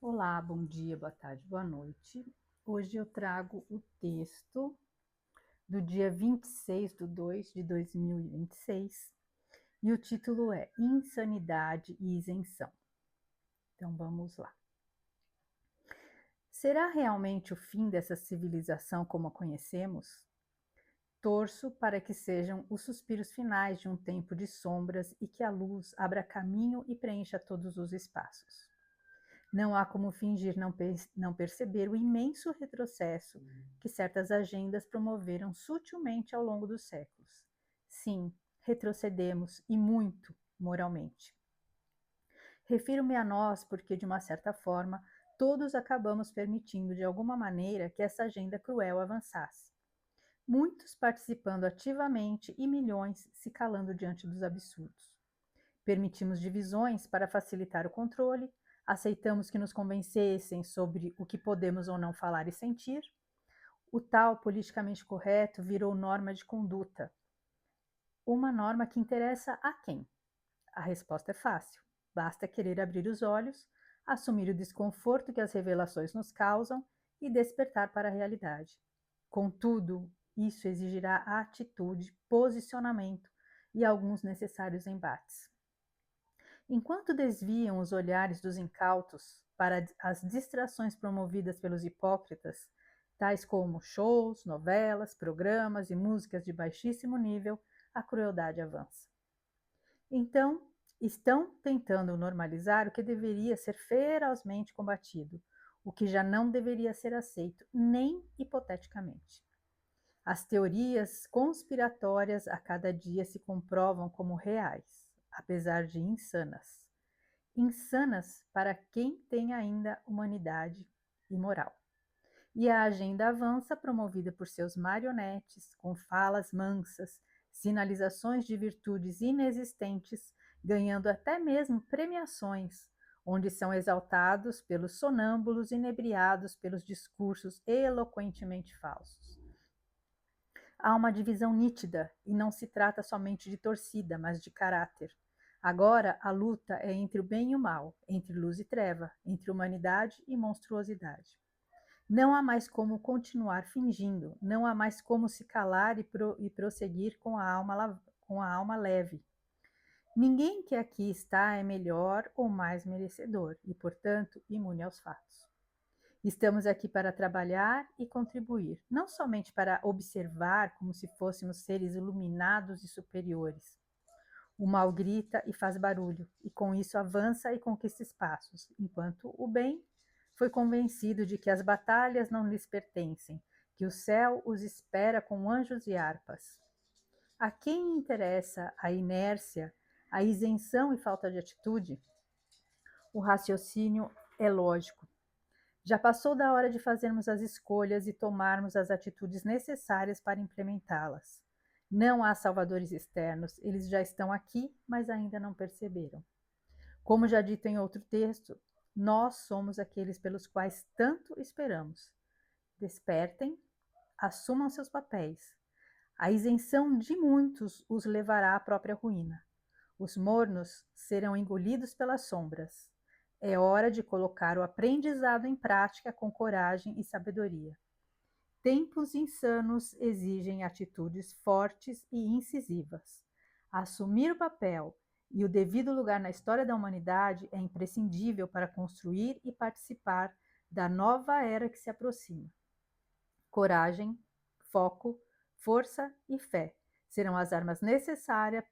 Olá, bom dia, boa tarde, boa noite. Hoje eu trago o texto do dia 26/2 de 2026 e o título é Insanidade e Isenção. Então vamos lá. Será realmente o fim dessa civilização como a conhecemos? Torço para que sejam os suspiros finais de um tempo de sombras e que a luz abra caminho e preencha todos os espaços. Não há como fingir não perceber o imenso retrocesso que certas agendas promoveram sutilmente ao longo dos séculos. Sim, retrocedemos e muito moralmente. Refiro-me a nós porque, de uma certa forma, todos acabamos permitindo de alguma maneira que essa agenda cruel avançasse. Muitos participando ativamente e milhões se calando diante dos absurdos. Permitimos divisões para facilitar o controle, aceitamos que nos convencessem sobre o que podemos ou não falar e sentir. O tal politicamente correto virou norma de conduta. Uma norma que interessa a quem? A resposta é fácil. Basta querer abrir os olhos, assumir o desconforto que as revelações nos causam e despertar para a realidade. Contudo, isso exigirá atitude, posicionamento e alguns necessários embates. Enquanto desviam os olhares dos incautos para as distrações promovidas pelos hipócritas, tais como shows, novelas, programas e músicas de baixíssimo nível, a crueldade avança. Então, estão tentando normalizar o que deveria ser ferozmente combatido, o que já não deveria ser aceito, nem hipoteticamente. As teorias conspiratórias a cada dia se comprovam como reais, apesar de insanas. Insanas para quem tem ainda humanidade e moral. E a agenda avança promovida por seus marionetes, com falas mansas, sinalizações de virtudes inexistentes, ganhando até mesmo premiações, onde são exaltados pelos sonâmbulos inebriados pelos discursos eloquentemente falsos. Há uma divisão nítida e não se trata somente de torcida, mas de caráter. Agora a luta é entre o bem e o mal, entre luz e treva, entre humanidade e monstruosidade. Não há mais como continuar fingindo, não há mais como se calar e prosseguir com a alma leve. Ninguém que aqui está é melhor ou mais merecedor e, portanto, imune aos fatos. Estamos aqui para trabalhar e contribuir, não somente para observar como se fôssemos seres iluminados e superiores. O mal grita e faz barulho, e com isso avança e conquista espaços, enquanto o bem foi convencido de que as batalhas não lhes pertencem, que o céu os espera com anjos e harpas. A quem interessa a inércia, a isenção e falta de atitude? O raciocínio é lógico. Já passou da hora de fazermos as escolhas e tomarmos as atitudes necessárias para implementá-las. Não há salvadores externos, eles já estão aqui, mas ainda não perceberam. Como já dito em outro texto, nós somos aqueles pelos quais tanto esperamos. Despertem, assumam seus papéis. A isenção de muitos os levará à própria ruína. Os mornos serão engolidos pelas sombras. É hora de colocar o aprendizado em prática com coragem e sabedoria. Tempos insanos exigem atitudes fortes e incisivas. Assumir o papel e o devido lugar na história da humanidade é imprescindível para construir e participar da nova era que se aproxima. Coragem, foco, força e fé serão as armas necessárias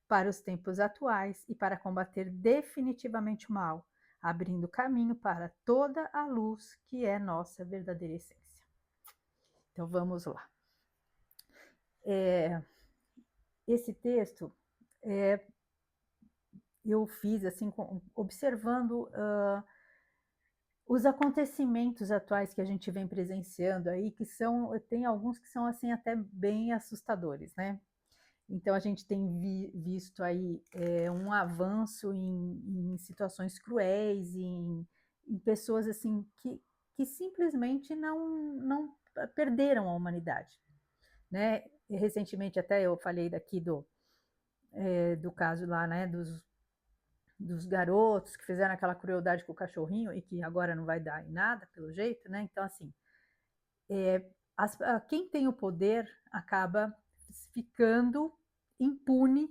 para os tempos atuais e para combater definitivamente o mal, abrindo caminho para toda a luz que é nossa verdadeira essência. Então vamos lá. Esse texto eu fiz assim, observando os acontecimentos atuais que a gente vem presenciando aí, que tem alguns que são assim até bem assustadores, né? Então a gente tem visto aí um avanço em situações cruéis, em pessoas assim que simplesmente não perderam a humanidade, né? E recentemente até eu falei daqui do caso lá, né, dos garotos que fizeram aquela crueldade com o cachorrinho e que agora não vai dar em nada, pelo jeito, né? Então, assim, quem tem o poder acaba ficando impune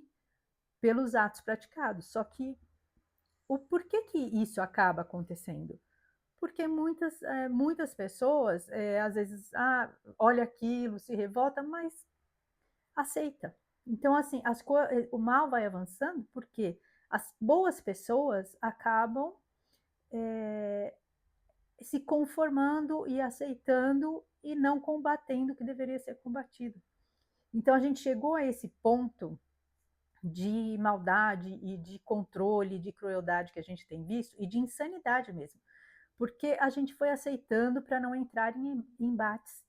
pelos atos praticados. Só que o porquê que isso acaba acontecendo? Porque muitas pessoas, às vezes, olha aquilo, se revolta, mas aceita. Então, assim, o mal vai avançando porque as boas pessoas acabam se conformando e aceitando e não combatendo o que deveria ser combatido. Então, a gente chegou a esse ponto de maldade e de controle, de crueldade que a gente tem visto e de insanidade mesmo, porque a gente foi aceitando para não entrar em embates.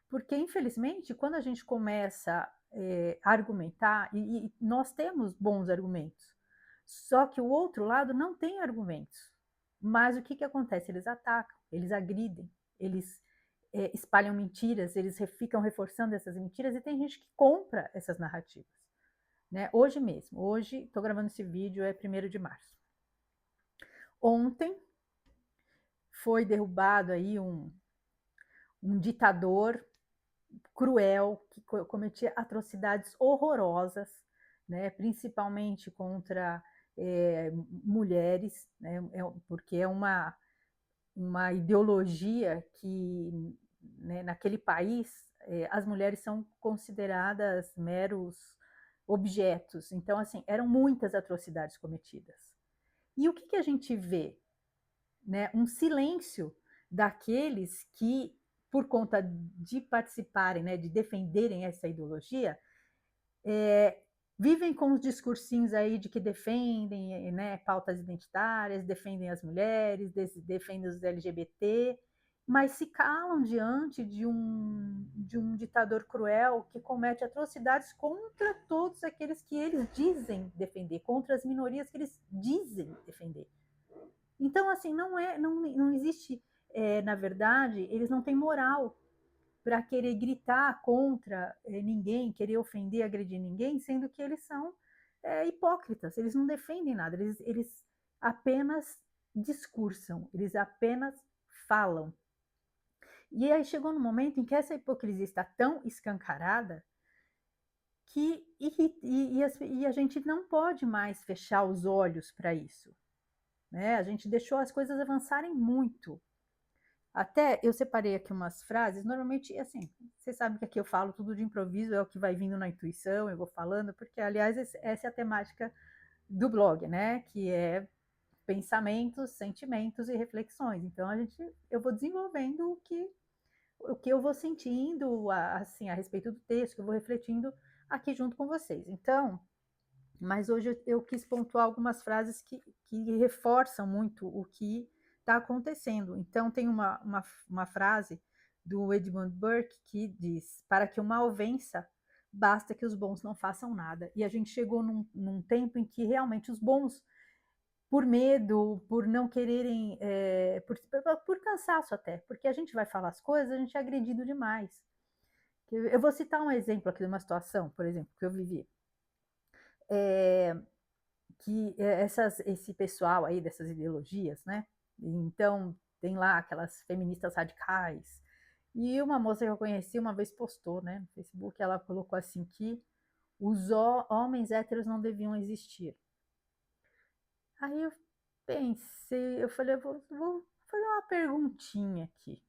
Porque, infelizmente, quando a gente começa a argumentar, e nós temos bons argumentos, só que o outro lado não tem argumentos. Mas o que, que acontece? Eles atacam, eles agridem, eles espalham mentiras, eles ficam reforçando essas mentiras e tem gente que compra essas narrativas. Né? Hoje mesmo, hoje, estou gravando esse vídeo, é 1º de março. Ontem foi derrubado aí um ditador cruel que cometia atrocidades horrorosas, né? Principalmente contra mulheres, né? Porque é uma ideologia que, né, naquele país as mulheres são consideradas meros objetos. Então, assim, eram muitas atrocidades cometidas. E o que, que a gente vê? Né? Um silêncio daqueles que, por conta de participarem, né, de defenderem essa ideologia, vivem com os discursinhos aí de que defendem, né, pautas identitárias, defendem as mulheres, defendem os LGBT, mas se calam diante de um ditador cruel que comete atrocidades contra todos aqueles que eles dizem defender, contra as minorias que eles dizem defender. Então, assim, não existe, na verdade, eles não têm moral para querer gritar contra ninguém, querer ofender, agredir ninguém, sendo que eles são hipócritas, eles não defendem nada, eles apenas discursam, eles apenas falam. E aí chegou no momento em que essa hipocrisia está tão escancarada que e a gente não pode mais fechar os olhos para isso. Né? A gente deixou as coisas avançarem muito. Até eu separei aqui umas frases, normalmente, assim, você sabe que aqui eu falo tudo de improviso, é o que vai vindo na intuição, eu vou falando, porque, aliás, essa é a temática do blog, né? Que é pensamentos, sentimentos e reflexões. Então, eu vou desenvolvendo o que eu vou sentindo, assim, a respeito do texto, que eu vou refletindo aqui junto com vocês. Então, mas hoje eu quis pontuar algumas frases que reforçam muito o que está acontecendo. Então, tem uma frase do Edmund Burke que diz: para que o mal vença, basta que os bons não façam nada. E a gente chegou num tempo em que realmente os bons, por medo, por não quererem, por cansaço até, porque a gente vai falar as coisas, a gente é agredido demais. Eu vou citar um exemplo aqui de uma situação, por exemplo, que eu vivi. Que esse pessoal aí dessas ideologias, né? Então tem lá aquelas feministas radicais. E uma moça que eu conheci uma vez postou, né, no Facebook, ela colocou assim que os homens héteros não deviam existir. Aí eu pensei, eu falei, vou fazer uma perguntinha aqui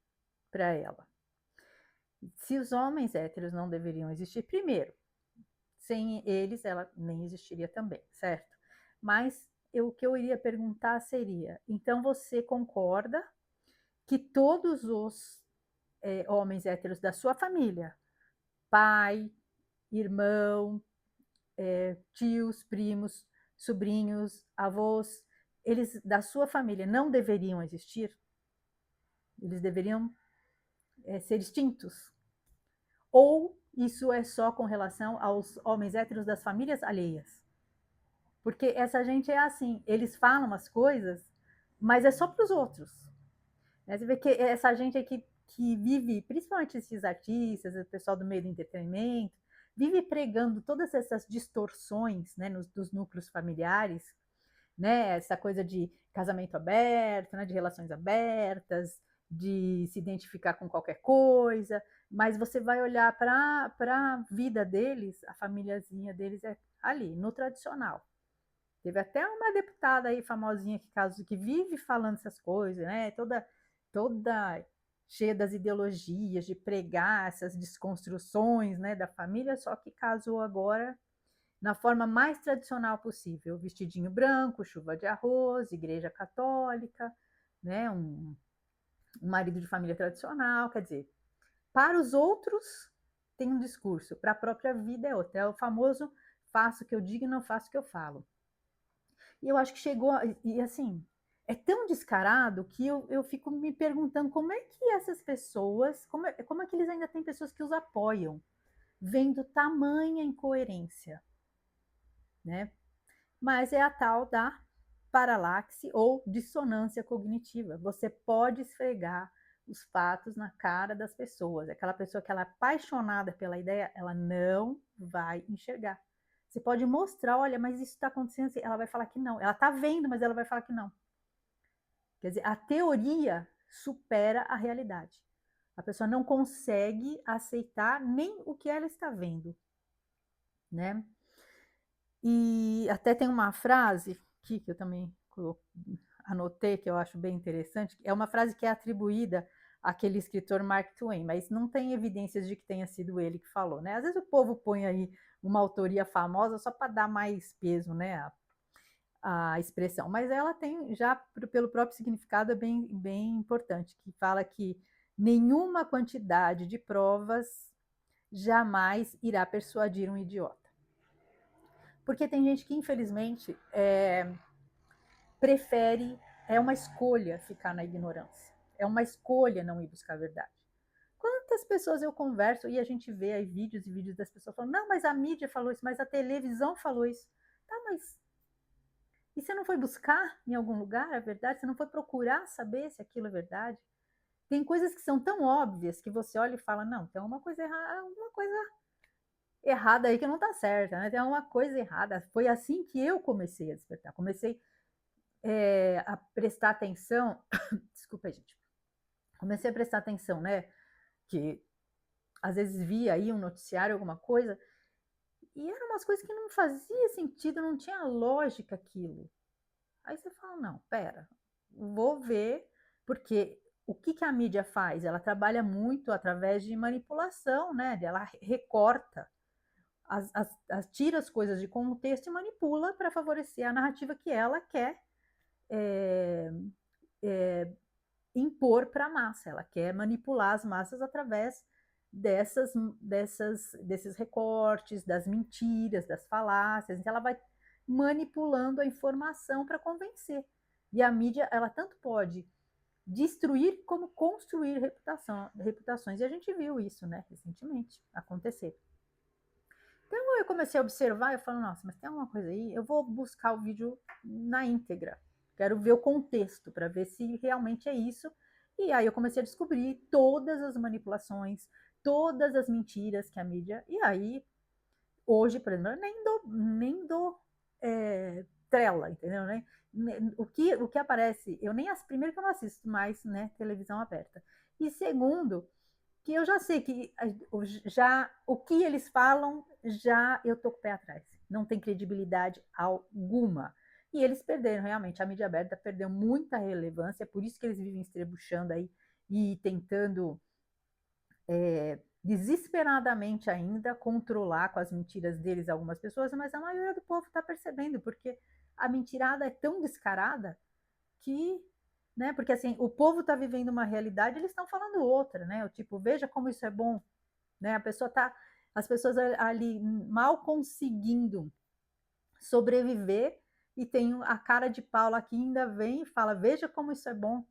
para ela. Se os homens héteros não deveriam existir, primeiro, sem eles ela nem existiria também, certo? Mas o que eu iria perguntar seria: então você concorda que todos os homens héteros da sua família, pai, irmão, tios, primos, sobrinhos, avós, eles da sua família não deveriam existir? Eles deveriam ser extintos? Ou isso é só com relação aos homens héteros das famílias alheias? Porque essa gente é assim, eles falam as coisas, mas é só para os outros. Né? Você vê que essa gente aqui que vive, principalmente esses artistas, o pessoal do meio do entretenimento, vive pregando todas essas distorções, né, dos núcleos familiares, né? Essa coisa de casamento aberto, né? De relações abertas, de se identificar com qualquer coisa, mas você vai olhar para a vida deles, a famíliazinha deles é ali, no tradicional. Teve até uma deputada aí famosinha que vive falando essas coisas, né? Toda cheia das ideologias de pregar essas desconstruções, né, da família, só que casou agora na forma mais tradicional possível, vestidinho branco, chuva de arroz, igreja católica, né, um marido de família tradicional, quer dizer, para os outros tem um discurso, para a própria vida é outro, é o famoso faço o que eu digo e não faço o que eu falo. E eu acho que chegou, e assim, é tão descarado que eu fico me perguntando como é que essas pessoas, como é que eles ainda têm pessoas que os apoiam, vendo tamanha incoerência, né? Mas é a tal da paralaxe ou dissonância cognitiva. Você pode esfregar os fatos na cara das pessoas. Aquela pessoa que ela é apaixonada pela ideia, ela não vai enxergar. Você pode mostrar, olha, mas isso está acontecendo assim. Ela vai falar que não. Ela está vendo, mas ela vai falar que não. Quer dizer, a teoria supera a realidade. A pessoa não consegue aceitar nem o que ela está vendo, né? E até tem uma frase aqui que eu também anotei, que eu acho bem interessante, é uma frase que é atribuída àquele escritor Mark Twain, mas não tem evidências de que tenha sido ele que falou, né? Às vezes o povo põe aí uma autoria famosa só para dar mais peso, né, a expressão, mas ela tem já pelo próprio significado é bem importante, que fala que nenhuma quantidade de provas jamais irá persuadir um idiota. Porque tem gente que, infelizmente, prefere, é uma escolha ficar na ignorância. É uma escolha não ir buscar a verdade. Quantas pessoas eu converso e a gente vê aí vídeos e vídeos das pessoas falando, não, mas a mídia falou isso, mas a televisão falou isso. Tá, mas e você não foi buscar em algum lugar a verdade? Você não foi procurar saber se aquilo é verdade? Tem coisas que são tão óbvias que você olha e fala, não, tem alguma coisa errada aí que não tá certa, né? Tem alguma coisa errada. Foi assim que eu comecei a despertar. Comecei a prestar atenção. Desculpa, gente. Comecei a prestar atenção, né? Que às vezes via aí um noticiário, alguma coisa, e eram umas coisas que não fazia sentido, não tinha lógica aquilo. Aí você fala, não, pera, vou ver, porque o que a mídia faz? Ela trabalha muito através de manipulação, né? Ela recorta, tira as coisas de contexto e manipula para favorecer a narrativa que ela quer é, é, impor para a massa. Ela quer manipular as massas através desses recortes, das mentiras, das falácias. Então, ela vai manipulando a informação para convencer. E a mídia, ela tanto pode destruir como construir reputações. E a gente viu isso, né, recentemente acontecer. Então eu comecei a observar, eu falo, nossa, mas tem alguma coisa aí, eu vou buscar o vídeo na íntegra. Quero ver o contexto para ver se realmente é isso. E aí eu comecei a descobrir todas as manipulações, todas as mentiras que a mídia. E aí, hoje, por exemplo, eu nem dou trela, entendeu? Né? O que aparece, eu nem primeiro que eu não assisto mais, né, televisão aberta. E segundo, que eu já sei que já o que eles falam, já eu tô com o pé atrás. Não tem credibilidade alguma. E eles perderam, realmente, a mídia aberta perdeu muita relevância, é por isso que eles vivem estrebuchando aí e tentando desesperadamente ainda controlar com as mentiras deles algumas pessoas, mas a maioria do povo está percebendo, porque a mentirada é tão descarada que, né? Porque assim, o povo está vivendo uma realidade, eles estão falando outra, né? O tipo, veja como isso é bom, né? As pessoas ali mal conseguindo sobreviver e tem a cara de pau lá que ainda vem e fala, veja como isso é bom,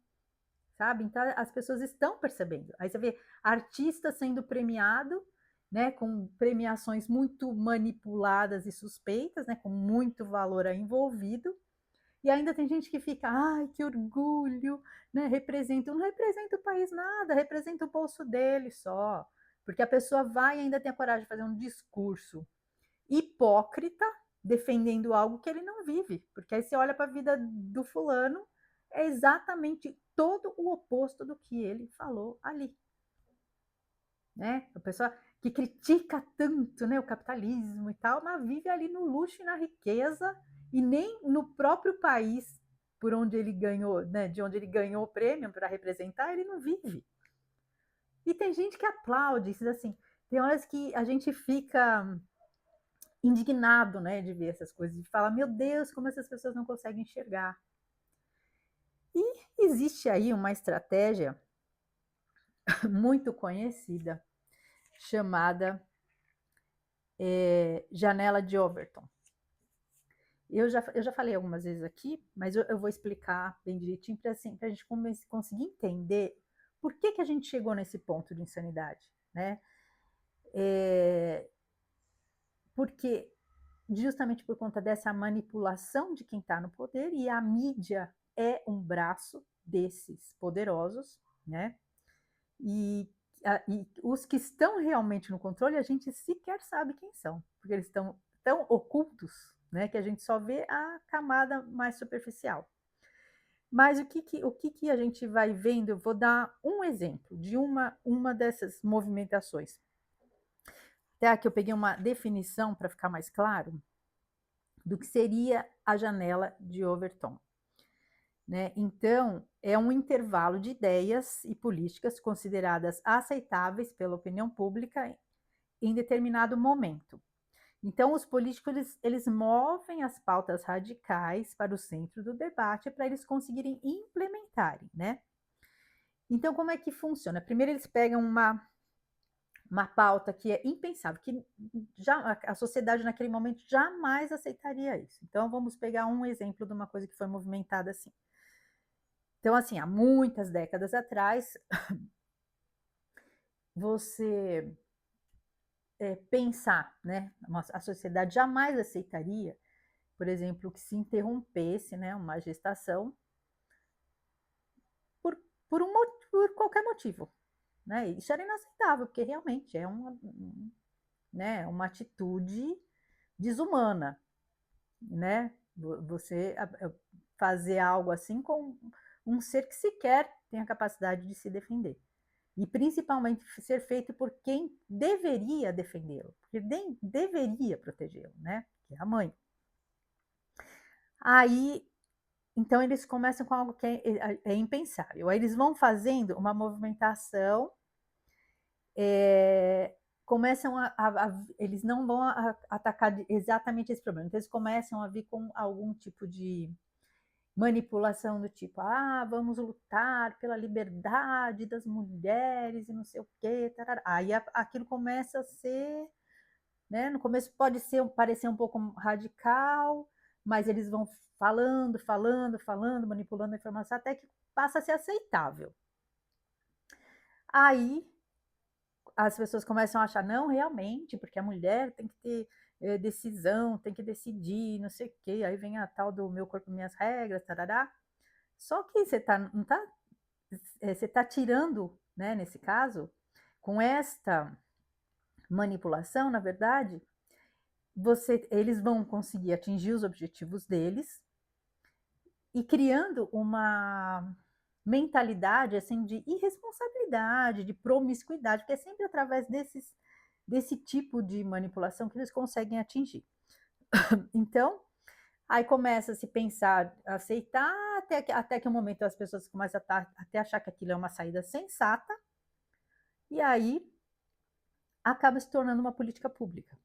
sabe? Então as pessoas estão percebendo. Aí você vê artista sendo premiado, né? Com premiações muito manipuladas e suspeitas, né? Com muito valor envolvido. E ainda tem gente que fica, ai, que orgulho, né? Não representa o país nada, representa o bolso dele só. Porque a pessoa vai e ainda tem a coragem de fazer um discurso hipócrita, defendendo algo que ele não vive, porque aí você olha para a vida do fulano, é exatamente todo o oposto do que ele falou ali, né? A pessoa que critica tanto, né, o capitalismo e tal, mas vive ali no luxo e na riqueza e nem no próprio país por onde ele ganhou, né, de onde ele ganhou o prêmio para representar, ele não vive. E tem gente que aplaude, diz assim, tem horas que a gente fica indignado, né, de ver essas coisas, de falar, meu Deus, como essas pessoas não conseguem enxergar. E existe aí uma estratégia muito conhecida chamada janela de Overton. Eu já falei algumas vezes aqui, mas eu vou explicar bem direitinho para assim, a gente conseguir entender por que a gente chegou nesse ponto de insanidade, né? Porque justamente por conta dessa manipulação de quem está no poder, e a mídia é um braço desses poderosos, né? E os que estão realmente no controle, a gente sequer sabe quem são, porque eles estão tão ocultos, né, que a gente só vê a camada mais superficial. Mas o que a gente vai vendo? Eu vou dar um exemplo de uma dessas movimentações. Até aqui eu peguei uma definição para ficar mais claro do que seria a janela de Overton. Né? Então, é um intervalo de ideias e políticas consideradas aceitáveis pela opinião pública em determinado momento. Então, os políticos eles movem as pautas radicais para o centro do debate para eles conseguirem implementarem, né? Então, como é que funciona? Primeiro, eles pegam uma pauta que é impensável, que já, a sociedade naquele momento jamais aceitaria isso. Então, vamos pegar um exemplo de uma coisa que foi movimentada assim. Então, assim, há muitas décadas atrás, você pensar, né? A sociedade jamais aceitaria, por exemplo, que se interrompesse, né, uma gestação por, por qualquer motivo. Né? Isso era inaceitável, porque realmente é uma atitude desumana, né? Você fazer algo assim com um ser que sequer tem a capacidade de se defender. E principalmente ser feito por quem deveria defendê-lo, porque deveria protegê-lo, né? Que é a mãe. Aí, então eles começam com algo que é impensável. Aí eles vão fazendo uma movimentação, começam eles não vão atacar exatamente esse problema. Então eles começam a vir com algum tipo de manipulação do tipo, vamos lutar pela liberdade das mulheres e não sei o quê. Tarará. Aí aquilo começa a ser, né? No começo pode parecer um pouco radical, mas eles vão falando, manipulando a informação até que passa a ser aceitável. Aí as pessoas começam a achar, não, realmente, porque a mulher tem que ter decisão, tem que decidir, não sei o quê. Aí vem a tal do meu corpo, minhas regras, tarará. Só que você tá tirando, né, nesse caso, com esta manipulação, na verdade, eles vão conseguir atingir os objetivos deles e criando uma mentalidade assim de irresponsabilidade, de promiscuidade, porque é sempre através desse tipo de manipulação que eles conseguem atingir. Então, aí começa a se pensar, a aceitar, até que um momento as pessoas começam até achar que aquilo é uma saída sensata, e aí acaba se tornando uma política pública.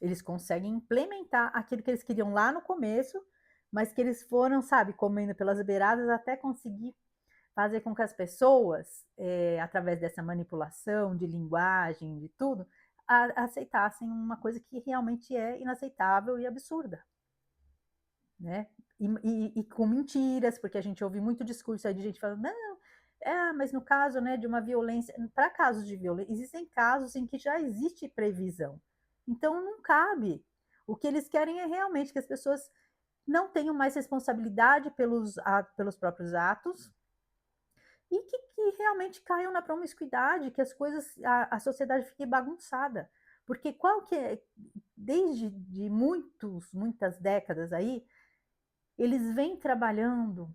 Eles conseguem implementar aquilo que eles queriam lá no começo, mas que eles foram, sabe, comendo pelas beiradas até conseguir fazer com que as pessoas, através dessa manipulação de linguagem, de tudo, aceitassem uma coisa que realmente é inaceitável e absurda. Né? E com mentiras, porque a gente ouve muito discurso aí de gente falando, não, mas no caso, né, de uma violência, para casos de violência, existem casos em que já existe previsão. Então não cabe. O que eles querem é realmente que as pessoas não tenham mais responsabilidade pelos próprios atos e que realmente caiam na promiscuidade, que as coisas, a sociedade fique bagunçada. Porque desde de muitas décadas aí, eles vêm trabalhando,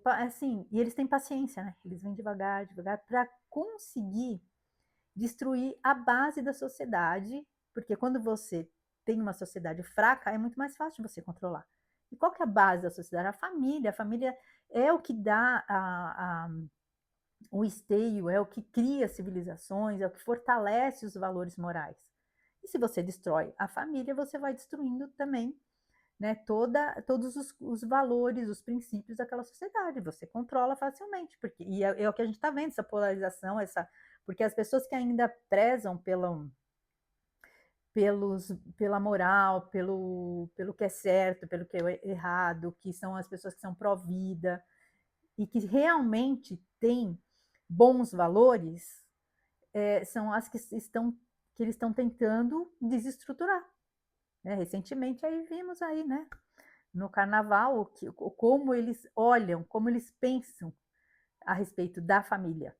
assim, e eles têm paciência, né? Eles vêm devagar, devagar, para conseguir destruir a base da sociedade, porque quando você tem uma sociedade fraca, é muito mais fácil de você controlar. E qual que é a base da sociedade? A família é o que dá o esteio, é o que cria civilizações, é o que fortalece os valores morais. E se você destrói a família, você vai destruindo também, né, todos os valores, os princípios daquela sociedade. Você controla facilmente, porque é o que a gente está vendo, essa polarização, porque as pessoas que ainda prezam pela moral, pelo que é certo, pelo que é errado, que são as pessoas que são pró-vida e que realmente têm bons valores, são as que eles estão tentando desestruturar. Né? Recentemente aí vimos aí, né, no carnaval, como eles olham, como eles pensam a respeito da família.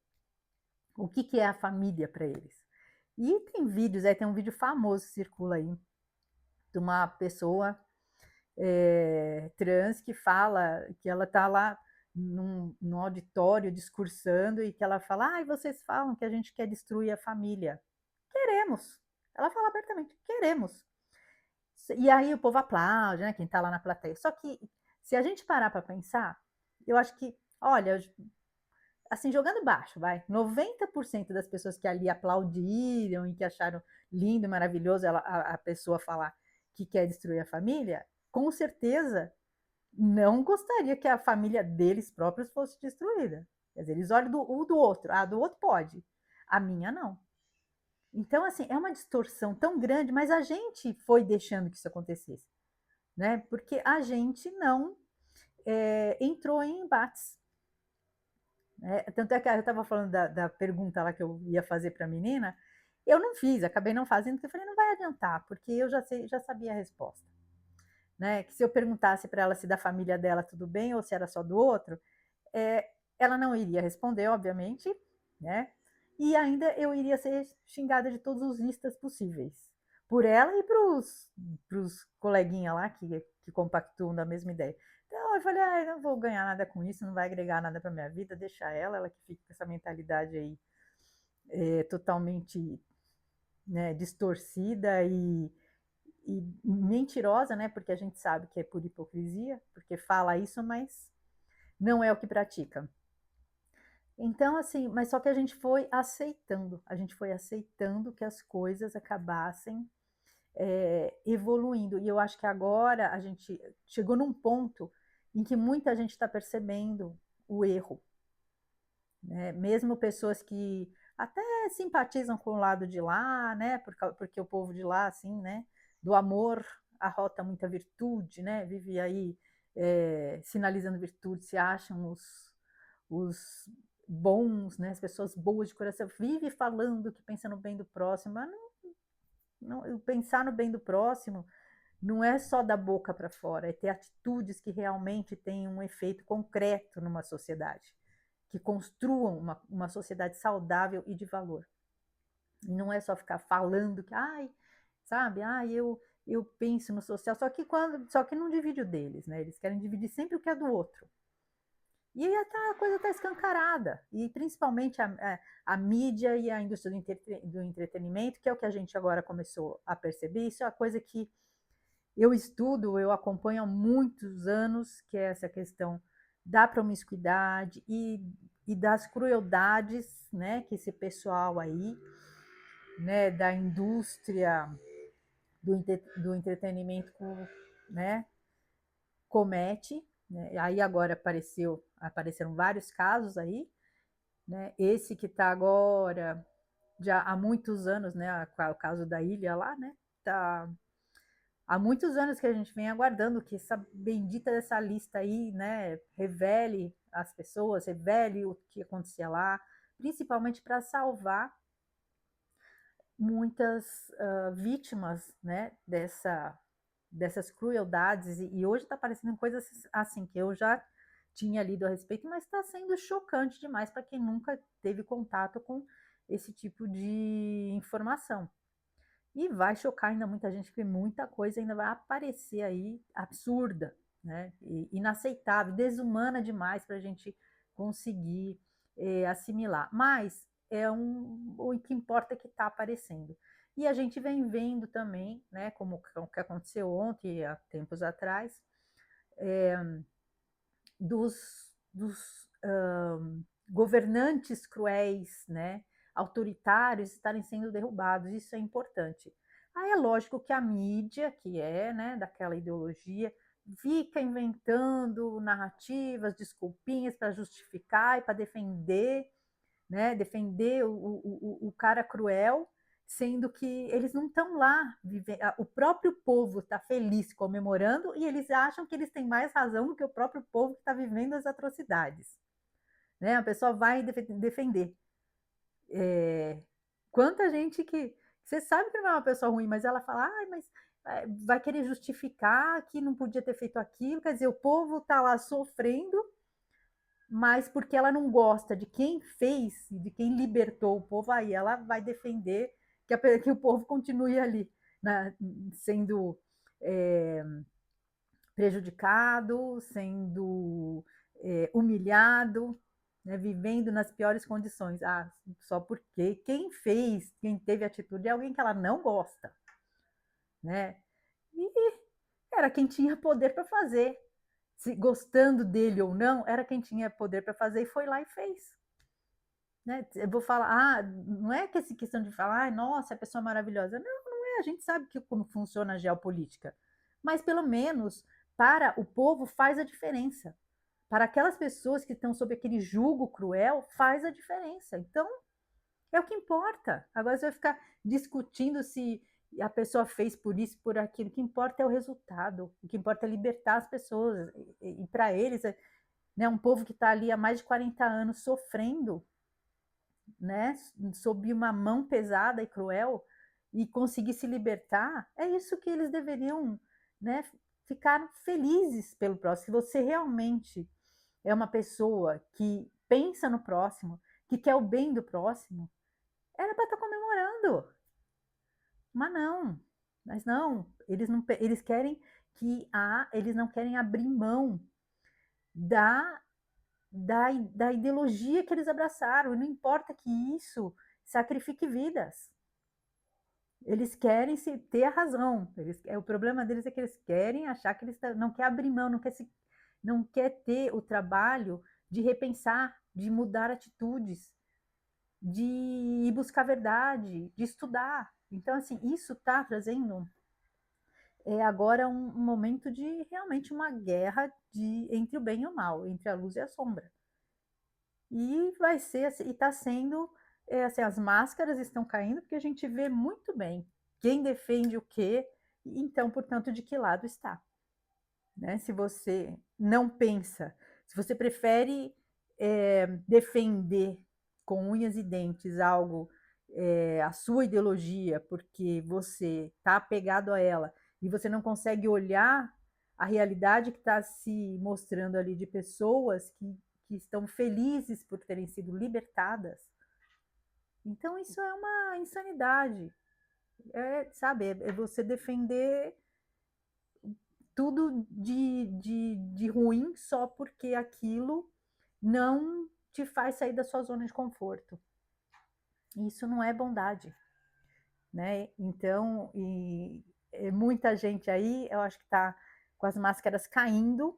O que é a família para eles? E tem vídeos, tem um vídeo famoso que circula aí, de uma pessoa trans que fala que ela está lá num auditório discursando e que ela fala: ai, vocês falam que a gente quer destruir a família. Queremos. Ela fala abertamente: queremos. E aí o povo aplaude, né? Quem está lá na plateia. Só que se a gente parar para pensar, eu acho que, olha, assim, jogando baixo, vai, 90% das pessoas que ali aplaudiram e que acharam lindo, maravilhoso a pessoa falar que quer destruir a família, com certeza não gostaria que a família deles próprios fosse destruída. Quer dizer, eles olham do outro. Ah, do outro pode. A minha não. Então, assim, é uma distorção tão grande, mas a gente foi deixando que isso acontecesse, né? Porque a gente não entrou em embates. Né? Tanto é que eu estava falando da pergunta lá que eu ia fazer para a menina, eu não fiz, acabei não fazendo, porque eu falei, não vai adiantar, porque eu já sabia a resposta. Né? Que se eu perguntasse para ela se da família dela tudo bem ou se era só do outro, ela não iria responder, obviamente, né? E ainda eu iria ser xingada de todos os listas possíveis. Por ela e para os coleguinhas lá que compactuam da mesma ideia. Então eu falei, eu não vou ganhar nada com isso, não vai agregar nada para minha vida, deixa ela que fica com essa mentalidade aí totalmente, né, distorcida e mentirosa, né? Porque a gente sabe que é por hipocrisia, porque fala isso, mas não é o que pratica. Então, assim, mas só que a gente foi aceitando que as coisas acabassem evoluindo. E eu acho que agora a gente chegou num ponto em que muita gente está percebendo o erro. Né? Mesmo pessoas que até simpatizam com o lado de lá, né? Porque o povo de lá, assim, né? Do amor arrota muita virtude, né? Vive aí sinalizando virtude, se acham os bons, né? As pessoas boas de coração, vive falando que pensa no bem do próximo, mas pensar no bem do próximo não é só da boca para fora, é ter atitudes que realmente têm um efeito concreto numa sociedade, que construam uma sociedade saudável e de valor. E não é só ficar falando que, ai, sabe, eu penso no social, só que não divide o deles, né? Eles querem dividir sempre o que é do outro. E aí a coisa está escancarada, e principalmente a mídia e a indústria do entretenimento, que é o que a gente agora começou a perceber, isso é a coisa que eu estudo, eu acompanho há muitos anos, que é essa questão da promiscuidade e das crueldades, né, que esse pessoal aí, né, da indústria do entretenimento, né, comete. Né? Aí agora apareceram vários casos aí, né? Esse que está agora já há muitos anos, né, o caso da ilha lá, né, tá há muitos anos que a gente vem aguardando que essa bendita dessa lista aí, né, revele as pessoas, revele o que acontecia lá, principalmente para salvar muitas vítimas, né, dessas crueldades. E hoje está aparecendo coisas assim que eu já tinha lido a respeito, mas está sendo chocante demais para quem nunca teve contato com esse tipo de informação. E vai chocar ainda muita gente, porque muita coisa ainda vai aparecer aí absurda, né? E inaceitável, desumana demais para a gente conseguir assimilar. Mas o que importa é que está aparecendo. E a gente vem vendo também, né, como o que aconteceu ontem, há tempos atrás, dos governantes cruéis, né, autoritários estarem sendo derrubados. Isso é importante. Aí é lógico que a mídia, que é, né, daquela ideologia, fica inventando narrativas, desculpinhas para justificar e para defender, né, defender o cara cruel, sendo que eles não estão lá, o próprio povo está feliz comemorando e eles acham que eles têm mais razão do que o próprio povo que está vivendo as atrocidades. Né? A pessoa vai defender. Quanta gente que você sabe que não é uma pessoa ruim, mas ela fala, mas vai querer justificar que não podia ter feito aquilo, quer dizer, o povo está lá sofrendo, mas porque ela não gosta de quem fez, de quem libertou o povo, aí ela vai defender que o povo continue ali, né, sendo prejudicado, sendo humilhado, né, vivendo nas piores condições. Só porque quem fez, quem teve atitude é alguém que ela não gosta, né? E era quem tinha poder para fazer. Se gostando dele ou não, era quem tinha poder para fazer e foi lá e fez. Né? Eu vou falar, não é que essa questão de falar, nossa, a pessoa é maravilhosa. Não, não é. A gente sabe como funciona a geopolítica. Mas pelo menos para o povo faz a diferença. Para aquelas pessoas que estão sob aquele jugo cruel, faz a diferença. Então, é o que importa. Agora você vai ficar discutindo se a pessoa fez por isso, por aquilo. O que importa é o resultado. O que importa é libertar as pessoas. E para eles, né, um povo que está ali há mais de 40 anos sofrendo, né, sob uma mão pesada e cruel, e conseguir se libertar, é isso que eles deveriam, né, ficar felizes pelo próximo. Se você realmente é uma pessoa que pensa no próximo, que quer o bem do próximo, era para estar comemorando. Mas não, eles querem eles não querem abrir mão da, da ideologia que eles abraçaram. E não importa que isso sacrifique vidas. Eles querem ter a razão. O problema deles é que eles querem achar que eles não quer abrir mão, não quer ter o trabalho de repensar, de mudar atitudes, de ir buscar verdade, de estudar. Então, assim, isso está trazendo agora um momento de realmente uma guerra entre o bem e o mal, entre a luz e a sombra. E vai ser assim, e está sendo, assim, as máscaras estão caindo, porque a gente vê muito bem quem defende o quê, então, portanto, de que lado está. Né? Se você não pensa, se você prefere defender com unhas e dentes algo, a sua ideologia, porque você está apegado a ela e você não consegue olhar a realidade que está se mostrando ali de pessoas que estão felizes por terem sido libertadas. Então, isso é uma insanidade. Sabe, é você defender tudo de ruim só porque aquilo não te faz sair da sua zona de conforto. Isso não é bondade, né? Então, muita gente aí, eu acho que está com as máscaras caindo,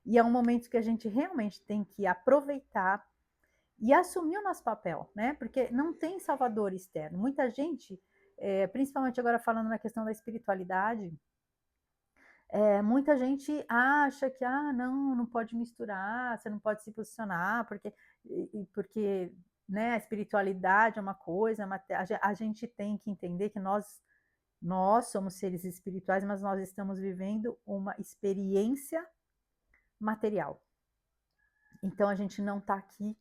e é um momento que a gente realmente tem que aproveitar e assumir o nosso papel, né? Porque não tem salvador externo. Muita gente, principalmente agora falando na questão da espiritualidade, muita gente acha que não pode misturar, você não pode se posicionar, porque né, a espiritualidade é uma coisa, a gente tem que entender que nós somos seres espirituais, mas nós estamos vivendo uma experiência material. Então a gente não está aqui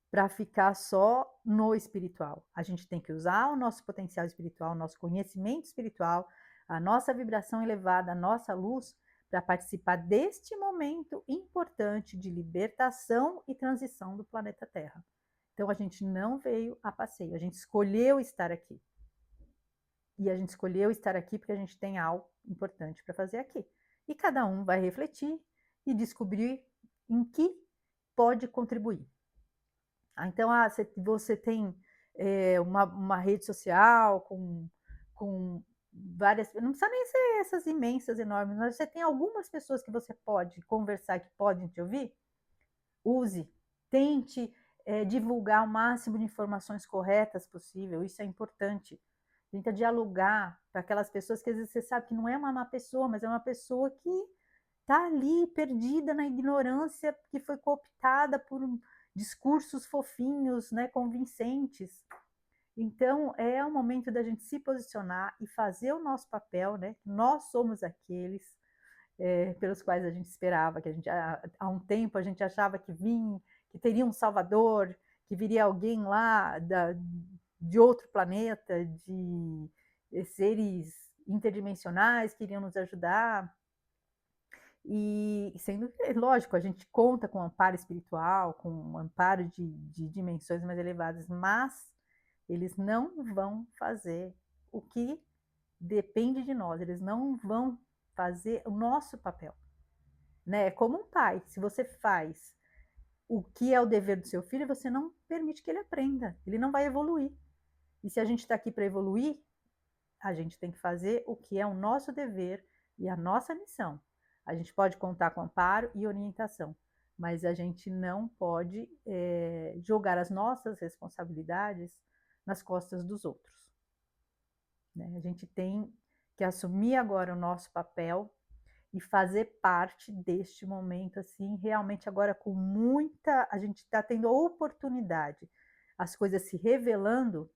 para ficar só no espiritual. A gente tem que usar o nosso potencial espiritual, o nosso conhecimento espiritual, a nossa vibração elevada, a nossa luz, para participar deste momento importante de libertação e transição do planeta Terra. Então a gente não veio a passeio, a gente escolheu estar aqui. E a gente escolheu estar aqui porque a gente tem algo importante para fazer aqui. E cada um vai refletir e descobrir em que pode contribuir. Então, você tem uma rede social com várias. Não precisa nem ser essas imensas, enormes, mas você tem algumas pessoas que você pode conversar, que podem te ouvir. Use, tente divulgar o máximo de informações corretas possível, isso é importante. Tenta dialogar para aquelas pessoas que às vezes você sabe que não é uma má pessoa, mas é uma pessoa que está ali perdida na ignorância, que foi cooptada por discursos fofinhos, né, convincentes. Então, é o momento da gente se posicionar e fazer o nosso papel, né? Nós somos aqueles pelos quais a gente esperava, que a gente há um tempo a gente achava que teria um salvador, que viria alguém lá de outro planeta, de seres interdimensionais que iriam nos ajudar. E sendo lógico, a gente conta com amparo espiritual, com amparo de dimensões mais elevadas, mas eles não vão fazer o que depende de nós, eles não vão fazer o nosso papel. Né? É como um pai, se você faz o que é o dever do seu filho, você não permite que ele aprenda, ele não vai evoluir. E se a gente está aqui para evoluir, a gente tem que fazer o que é o nosso dever e a nossa missão. A gente pode contar com amparo e orientação, mas a gente não pode jogar as nossas responsabilidades nas costas dos outros. Né? A gente tem que assumir agora o nosso papel e fazer parte deste momento, assim, realmente agora com muita. A gente está tendo a oportunidade, as coisas se revelando,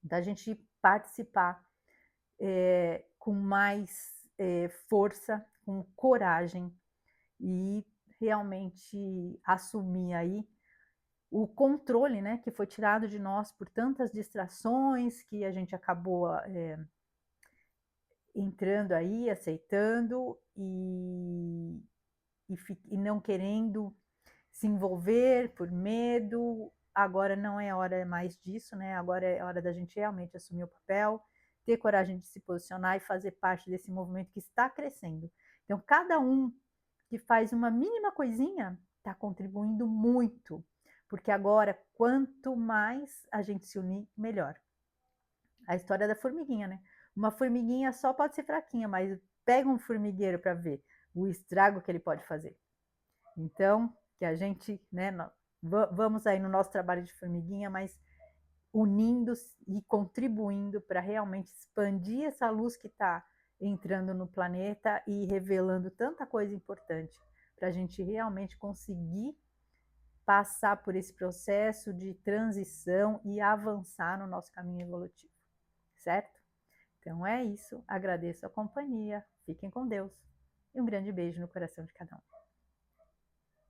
da gente participar com mais força, com coragem e realmente assumir aí o controle, né, que foi tirado de nós por tantas distrações que a gente acabou entrando aí, aceitando e não querendo se envolver por medo. Agora não é hora mais disso, né? Agora é hora da gente realmente assumir o papel, ter coragem de se posicionar e fazer parte desse movimento que está crescendo. Então, cada um que faz uma mínima coisinha está contribuindo muito, porque agora, quanto mais a gente se unir, melhor. A história da formiguinha, né? Uma formiguinha só pode ser fraquinha, mas pega um formigueiro para ver o estrago que ele pode fazer. Então, que a gente, né, vamos aí no nosso trabalho de formiguinha, mas unindo e contribuindo para realmente expandir essa luz que está entrando no planeta e revelando tanta coisa importante para a gente realmente conseguir passar por esse processo de transição e avançar no nosso caminho evolutivo, certo? Então é isso, agradeço a companhia, fiquem com Deus e um grande beijo no coração de cada um.